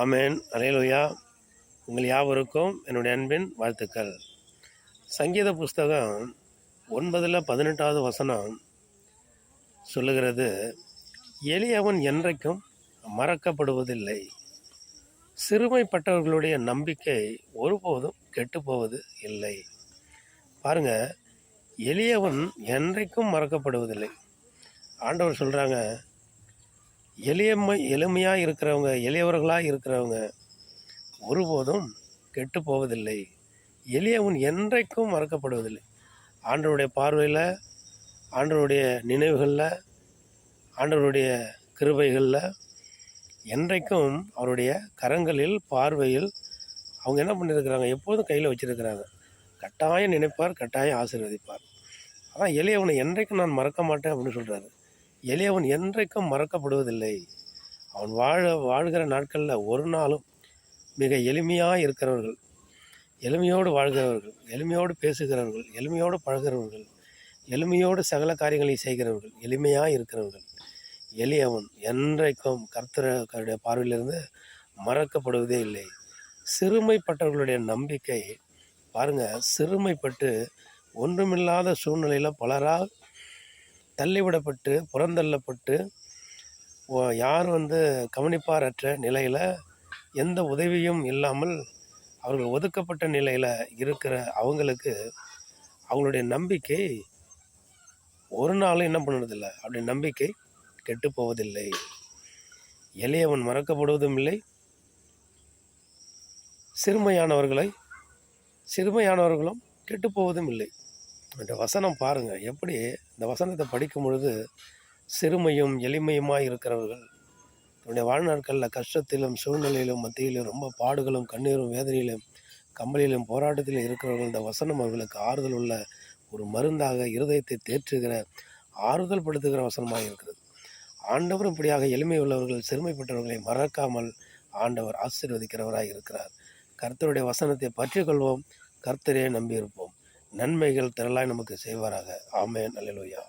ஆமேன். அல்லேலூயா. உங்கள் யாவருக்கும் என்னுடைய அன்பின் வாழ்த்துக்கள். சங்கீத புஸ்தகம் 9:18 வசனம் சொல்லுகிறது, எளியவன் என்றைக்கும் மறக்கப்படுவதில்லை, சிறுமைப்பட்டவர்களுடைய நம்பிக்கை ஒருபோதும் கெட்டுப்போவது இல்லை. பாருங்க, எளியவன் என்றைக்கும் மறக்கப்படுவதில்லை. ஆண்டவர் சொல்கிறாங்க, எளிமையாக இருக்கிறவங்க, எளியவர்களாக இருக்கிறவங்க ஒருபோதும் கெட்டு போவதில்லை. எளியவன் என்றைக்கும் மறக்கப்படுவதில்லை. ஆண்டவருடைய பார்வையில், ஆண்டவருடைய நினைவுகளில், ஆண்டவருடைய கிருபைகளில் என்றைக்கும் அவருடைய கரங்களில், பார்வையில் அவங்க என்ன பண்ணியிருக்கிறாங்க, எப்போதும் கையில் வச்சுருக்கிறாங்க. கட்டாயம் நினைப்பார், கட்டாயம் ஆசீர்வதிப்பார். ஆனால் எளியவனை என்றைக்கும் நான் மறக்க மாட்டேன் அப்படின்னு சொல்கிறாரு. எளியவன் என்றைக்கும் மறக்கப்படுவதில்லை. அவன் வாழ்கிற நாட்களில் ஒரு நாளும் மிக எளிமையாக இருக்கிறவர்கள், எளிமையோடு வாழ்கிறவர்கள், எளிமையோடு பேசுகிறவர்கள், எளிமையோடு பழகிறவர்கள், எளிமையோடு சகல காரியங்களை செய்கிறவர்கள், எளிமையாக இருக்கிறவர்கள், எளியவன் என்றைக்கும் கர்த்தருடைய பார்வையிலிருந்து மறக்கப்படுவதே இல்லை. சிறுமைப்பட்டவர்களுடைய நம்பிக்கை பாருங்கள், சிறுமைப்பட்டு ஒன்றுமில்லாத சூழ்நிலையில் பலரால் தள்ளிவிடப்பட்டு புறந்தள்ளப்பட்டு யார் கவனிப்பாரற்ற நிலையில், எந்த உதவியும் இல்லாமல் அவர்கள் ஒதுக்கப்பட்ட நிலையில் இருக்கிற அவங்களுக்கு அவங்களுடைய நம்பிக்கை ஒரு நாளும் என்ன பண்ணுறதில்லை, அப்படி நம்பிக்கை கெட்டு போவதில்லை. எளியவன் மறக்கப்படுவதும் இல்லை, சிறுமையானவர்களும் கெட்டு போவதும் இல்லை. இந்த வசனம் பாருங்கள், எப்படி இந்த வசனத்தை படிக்கும் பொழுது சிறுமையும் எளிமையுமாக இருக்கிறவர்கள் தன்னுடைய வாழ்நாட்களில் கஷ்டத்திலும் சூழ்நிலையிலும் மத்தியிலும் ரொம்ப பாடுகளும் கண்ணீரும் வேதனையிலும் கம்பளியிலும் போராட்டத்திலும் இருக்கிறவர்கள் இந்த வசனம் அவர்களுக்கு ஆறுதல் உள்ள ஒரு மருந்தாக, இருதயத்தை தேற்றுகிற, ஆறுதல் படுத்துகிற வசனமாக இருக்கிறது. ஆண்டவர் இப்படியாக எளிமை உள்ளவர்கள், சிறுமைப்பட்டவர்களை மறக்காமல் ஆண்டவர் ஆசீர்வதிக்கிறவராக இருக்கிறார். கர்த்தருடைய வசனத்தை பற்றி கொள்வோம், கர்த்தரே நம்பியிருப்போம். நன்மைகள் திரளாய் நமக்கு செய்வாராக. ஆமென். அல்லேலூயா.